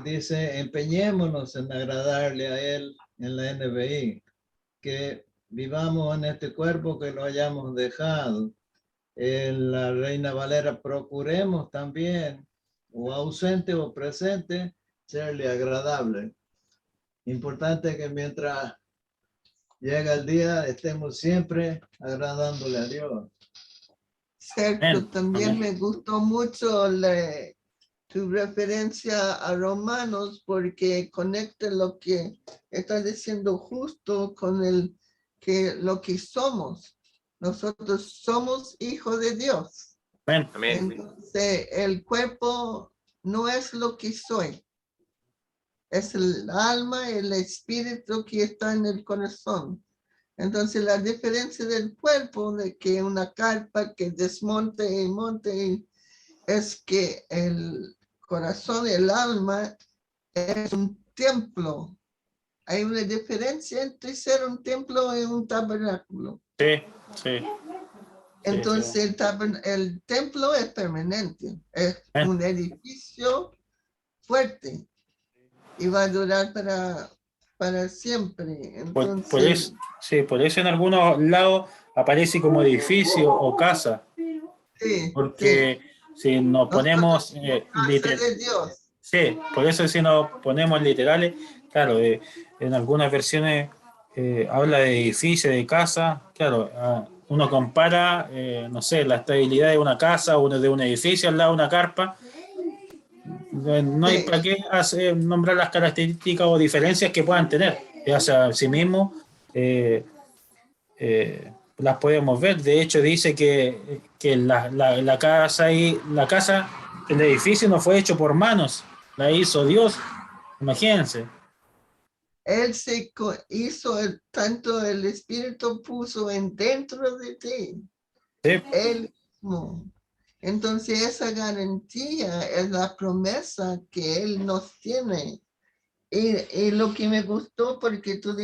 dice, empeñémonos en agradarle a Él en la NBI, que vivamos en este cuerpo que lo hayamos dejado. En la Reina Valera, procuremos también, o ausente o presente, serle agradable. Importante que mientras llega el día, estemos siempre agradándole a Dios. Sergio, también me gustó mucho tu referencia a Romanos porque conecta lo que está diciendo justo con lo que somos. Nosotros somos hijos de Dios. Amén. Entonces, el cuerpo no es lo que soy. Es el alma, el espíritu que está en el corazón. Entonces, la diferencia del cuerpo, de que una carpa que desmonte y monte, es que el corazón, el alma, es un templo. Hay una diferencia entre ser un templo y un tabernáculo. Sí, sí. Entonces, el templo es permanente, es un edificio fuerte y va a durar para siempre. Entonces, por eso en algunos lados aparece como edificio o casa, sí, porque si nos ponemos de Dios. sí, por eso si nos ponemos literales, claro, en algunas versiones habla de edificio, de casa, claro, uno compara, no sé, la estabilidad de una casa o de un edificio al lado de una carpa. No hay para qué nombrar las características o diferencias que puedan tener. O sea, sí mismo las podemos ver. De hecho, dice que la casa, el edificio no fue hecho por manos, la hizo Dios. Imagínense. Él se hizo, tanto el Espíritu puso en dentro de ti. Sí. Él mismo. Entonces esa garantía es la promesa que Él nos tiene. Y lo que me gustó, porque tú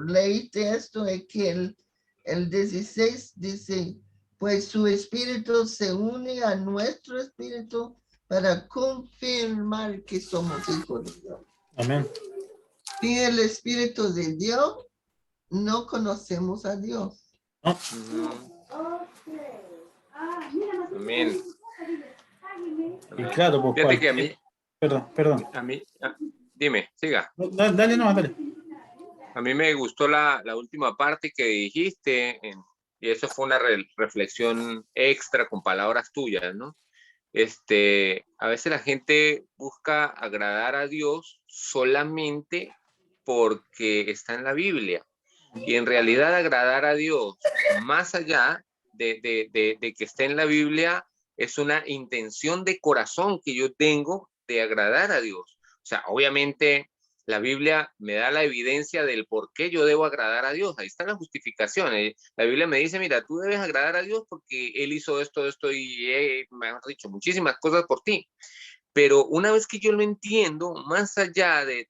leíste esto, es que el 16 dice, pues su espíritu se une a nuestro espíritu para confirmar que somos hijos de Dios. Amén. Sin el espíritu de Dios, no conocemos a Dios. ¿No? Amén. Y claro, pues fíjate que a mí, perdón. Dime, siga. Dale. A mí me gustó la última parte que dijiste, y eso fue una reflexión extra con palabras tuyas, ¿no? A veces la gente busca agradar a Dios solamente porque está en la Biblia. Y en realidad agradar a Dios, más allá de que esté en la Biblia, es una intención de corazón que yo tengo de agradar a Dios. O sea, obviamente la Biblia me da la evidencia del por qué yo debo agradar a Dios. Ahí está la justificación. La Biblia me dice, mira, tú debes agradar a Dios porque Él hizo esto y mejor dicho, muchísimas cosas por ti. Pero una vez que yo lo entiendo, más allá de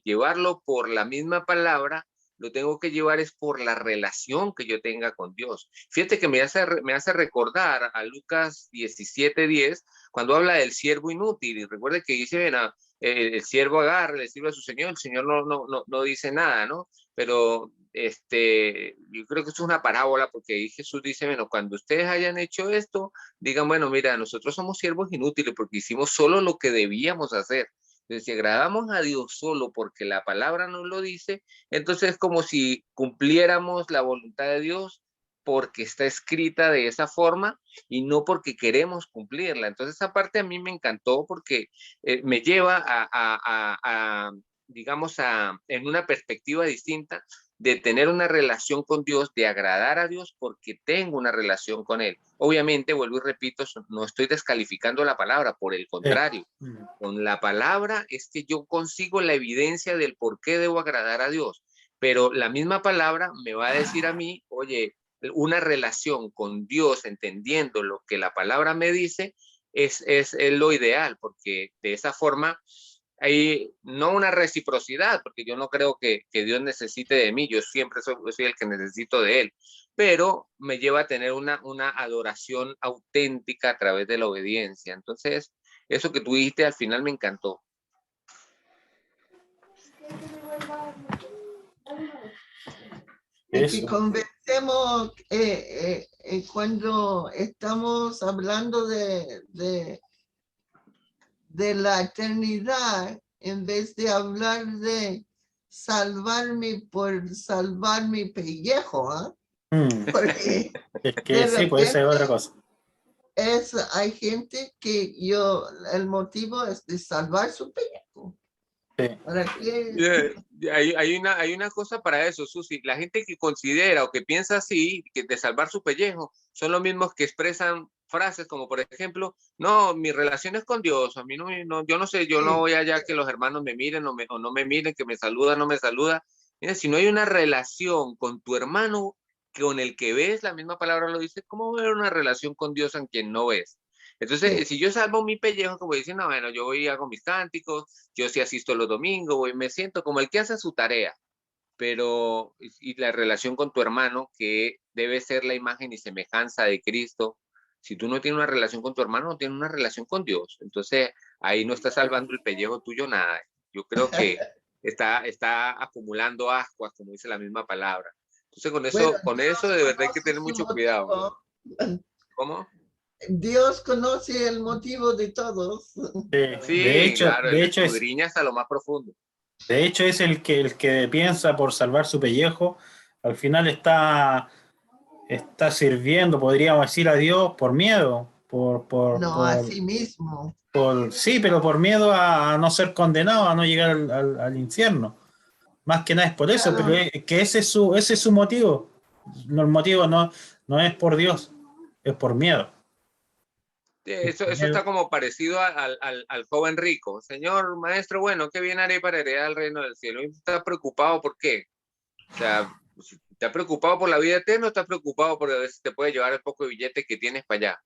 llevarlo por la misma palabra, lo tengo que llevar es por la relación que yo tenga con Dios. Fíjate que me hace recordar a Lucas 17:10, cuando habla del siervo inútil. Y recuerde que dice, el siervo agarra, le sirve a su señor, el señor no dice nada, ¿no? Pero yo creo que esto es una parábola porque ahí Jesús dice, bueno, cuando ustedes hayan hecho esto, digan, bueno, mira, nosotros somos siervos inútiles porque hicimos solo lo que debíamos hacer. Entonces, si agradamos a Dios solo porque la palabra nos lo dice, entonces es como si cumpliéramos la voluntad de Dios porque está escrita de esa forma y no porque queremos cumplirla. Entonces, esa parte a mí me encantó porque me lleva digamos, en una perspectiva distinta de tener una relación con Dios, de agradar a Dios porque tengo una relación con Él. Obviamente, vuelvo y repito, no estoy descalificando la palabra, por el contrario. Con la palabra es que yo consigo la evidencia del por qué debo agradar a Dios. Pero la misma palabra me va a decir a mí, oye, una relación con Dios, entendiendo lo que la palabra me dice, es lo ideal, porque de esa forma hay no una reciprocidad, porque yo no creo que Dios necesite de mí, yo siempre soy el que necesito de Él, pero me lleva a tener una adoración auténtica a través de la obediencia. Entonces, eso que tú dijiste al final me encantó. Y que conversemos cuando estamos hablando de la eternidad, en vez de hablar de salvarme por salvar mi pellejo, ¿eh? Porque Es que sí, puede ser otra cosa. hay gente que el motivo es de salvar su pellejo. Sí. ¿Para qué? Hay una cosa para eso, Susi. La gente que considera o que piensa así, que de salvar su pellejo, son los mismos que expresan frases como, por ejemplo, no, mi relación es con Dios, a mí yo no sé, yo no voy allá que los hermanos me miren o no me miren, que me saluda, no me saluda. Mira, si no hay una relación con tu hermano con el que ves, la misma palabra lo dice, ¿cómo va a haber una relación con Dios en quien no ves? Entonces, si yo salvo mi pellejo, como dicen, no, bueno, yo voy y hago mis cánticos, yo sí asisto los domingos, voy, me siento como el que hace su tarea, pero y la relación con tu hermano, que debe ser la imagen y semejanza de Cristo, si tú no tienes una relación con tu hermano, no tienes una relación con Dios. Entonces, ahí no estás salvando el pellejo tuyo nada. Yo creo que está acumulando ascuas, como dice la misma palabra. Entonces, con eso de verdad hay que tener mucho cuidado. ¿Cómo? Dios conoce el motivo de todos. Sí, claro, él escudriña hasta lo más profundo. De hecho, es el que piensa por salvar su pellejo, al final está sirviendo, podríamos decir, a Dios por miedo, A sí mismo. Sí, pero por miedo a no ser condenado, a no llegar al infierno. Más que nada es por eso, Claro. pero es que ese es su motivo. No, el motivo no es por Dios, es por miedo. Eso está como parecido al joven rico. Señor maestro, bueno, ¿qué bien haré para heredar el reino del cielo? ¿Y está preocupado por qué? O sea, ¿está preocupado por la vida eterna o estás preocupado por ver si te puede llevar el poco de billete que tienes para allá?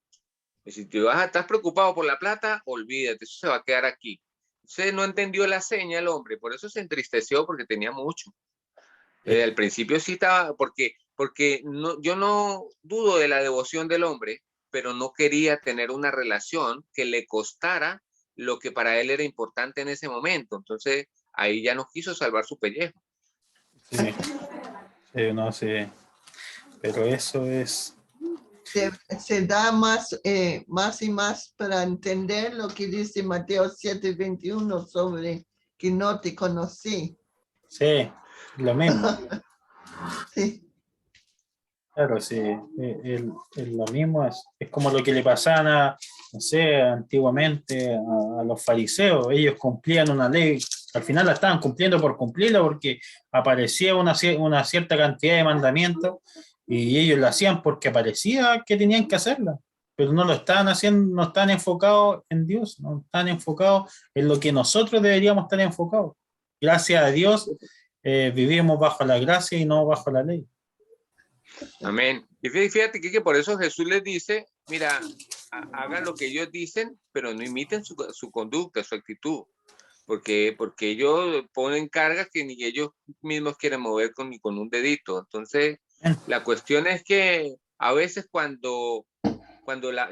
Y si estás preocupado por la plata, olvídate, eso se va a quedar aquí. Usted no entendió la seña el hombre, por eso se entristeció porque tenía mucho. Al principio sí estaba, porque yo no dudo de la devoción del hombre, pero no quería tener una relación que le costara lo que para él era importante en ese momento. Entonces, ahí ya no quiso salvar su pellejo. Sí, no sé, pero eso es... Se da más y más para entender lo que dice Mateo 7:21 sobre que no te conocí. Sí, lo mismo. Sí. Claro, sí, lo mismo es como lo que le pasaban no sé, antiguamente a los fariseos. Ellos cumplían una ley, al final la estaban cumpliendo por cumplirla porque aparecía una cierta cantidad de mandamientos y ellos lo hacían porque aparecía que tenían que hacerla, pero no lo estaban haciendo, no están enfocados en Dios, no están enfocados en lo que nosotros deberíamos estar enfocados. Gracias a Dios vivimos bajo la gracia y no bajo la ley. Amén. Y fíjate que por eso Jesús les dice, mira, hagan lo que ellos dicen, pero no imiten su conducta, su actitud, porque ellos ponen cargas que ni ellos mismos quieren mover ni con un dedito. Entonces, la cuestión es que a veces cuando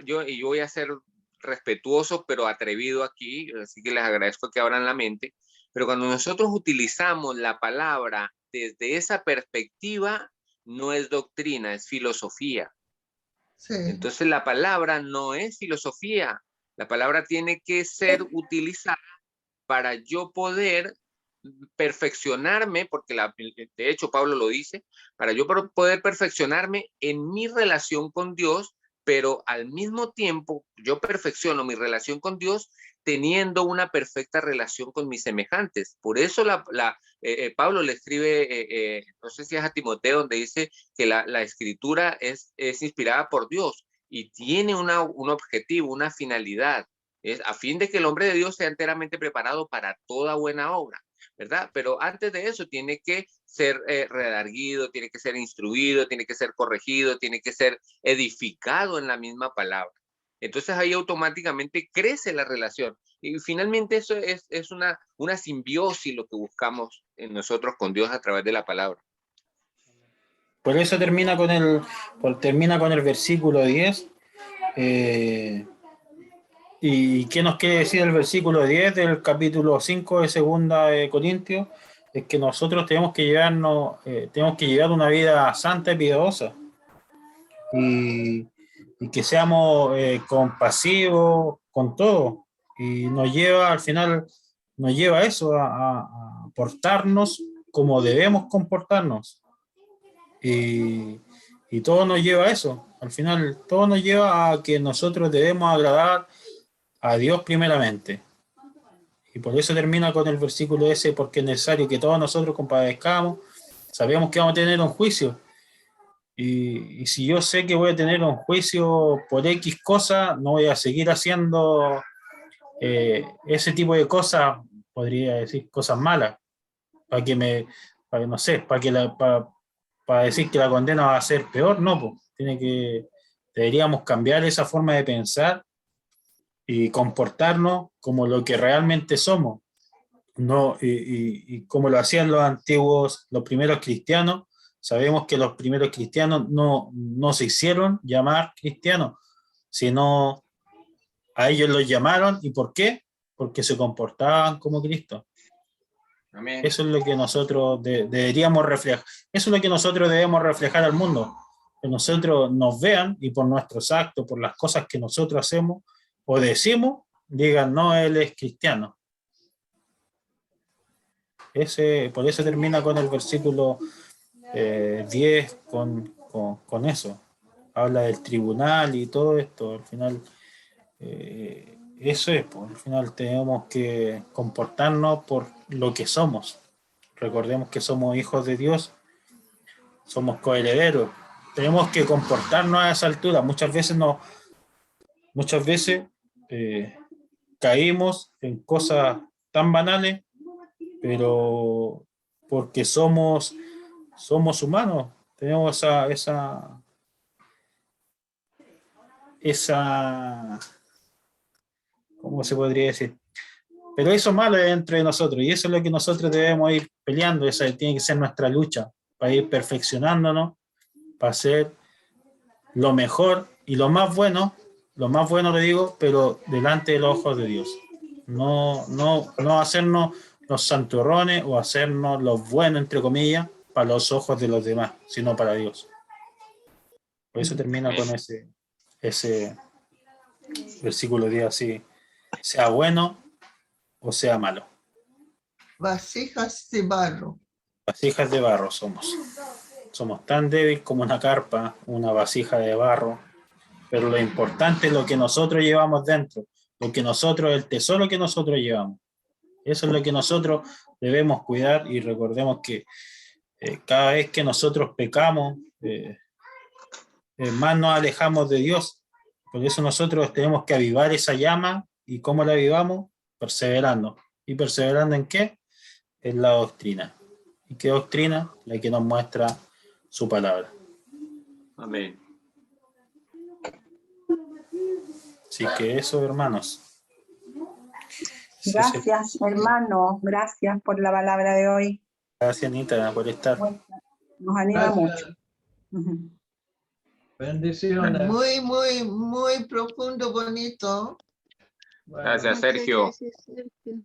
yo voy a ser respetuoso, pero atrevido aquí, así que les agradezco que abran la mente, pero cuando nosotros utilizamos la palabra desde esa perspectiva, no es doctrina, es filosofía. Sí. Entonces la palabra no es filosofía. La palabra tiene que ser utilizada para yo poder perfeccionarme, porque de hecho Pablo lo dice, para yo poder perfeccionarme en mi relación con Dios, pero al mismo tiempo yo perfecciono mi relación con Dios teniendo una perfecta relación con mis semejantes. Por eso Pablo le escribe, no sé si es a Timoteo, donde dice que la escritura es inspirada por Dios y tiene un objetivo, una finalidad. Es a fin de que el hombre de Dios sea enteramente preparado para toda buena obra, ¿verdad? Pero antes de eso tiene que ser redarguido, tiene que ser instruido, tiene que ser corregido, tiene que ser edificado en la misma palabra. Entonces ahí automáticamente crece la relación. Y finalmente eso es una simbiosis lo que buscamos en nosotros con Dios a través de la palabra. Por eso termina con el versículo 10. ¿Y qué nos quiere decir el versículo 10 del capítulo 5 de Segunda de Corintios? Es que nosotros tenemos que llevar una vida santa y piadosa. Y que seamos compasivos con todo. Y al final, nos lleva a eso, a portarnos como debemos comportarnos. Y todo nos lleva a eso. Al final, todo nos lleva a que nosotros debemos agradar a Dios primeramente. Y por eso termina con el versículo ese, porque es necesario que todos nosotros compadezcamos. Sabemos que vamos a tener un juicio. Y si yo sé que voy a tener un juicio por X cosa, no voy a seguir haciendo ese tipo de cosas, podría decir cosas malas, no sé, para decir que la condena va a ser peor, no, pues deberíamos cambiar esa forma de pensar y comportarnos como lo que realmente somos, no, y como lo hacían los primeros cristianos. Sabemos que los primeros cristianos no se hicieron llamar cristianos, sino a ellos los llamaron. ¿Y por qué? Porque se comportaban como Cristo. Amén. Eso es lo que nosotros deberíamos reflejar. Eso es lo que nosotros debemos reflejar al mundo. Que nosotros nos vean y por nuestros actos, por las cosas que nosotros hacemos o decimos, digan, no, él es cristiano. Por eso termina con el versículo 10 con eso. Habla del tribunal y todo esto. Al final, eso es, pues, al final tenemos que comportarnos por lo que somos. Recordemos que somos hijos de Dios, somos coherederos. Tenemos que comportarnos a esa altura. Muchas veces caímos en cosas tan banales, pero porque somos humanos, tenemos esa, ¿cómo se podría decir? Pero eso malo es dentro de nosotros, y eso es lo que nosotros debemos ir peleando. Esa tiene que ser nuestra lucha, para ir perfeccionándonos, para hacer lo mejor y lo más bueno le digo, pero delante de los ojos de Dios. No hacernos los santurrones o hacernos los buenos, entre comillas, para los ojos de los demás, sino para Dios. Por eso termina con ese versículo 10 así, sea bueno o sea malo. Vasijas de barro. Vasijas de barro somos. Somos tan débiles como una carpa, una vasija de barro, pero lo importante es lo que nosotros llevamos dentro, el tesoro que nosotros llevamos. Eso es lo que nosotros debemos cuidar, y recordemos que cada vez que nosotros pecamos, más nos alejamos de Dios. Por eso nosotros tenemos que avivar esa llama. ¿Y cómo la avivamos? Perseverando. ¿Y perseverando en qué? En la doctrina. ¿Y qué doctrina? La que nos muestra su palabra. Amén. Así que eso, hermanos. Gracias, hermano. Gracias por la palabra de hoy. Gracias, Anita, por estar. Nos anima mucho. Bendiciones. Muy, muy, muy profundo, bonito. Bueno, Gracias, Sergio. Muchas gracias, Sergio.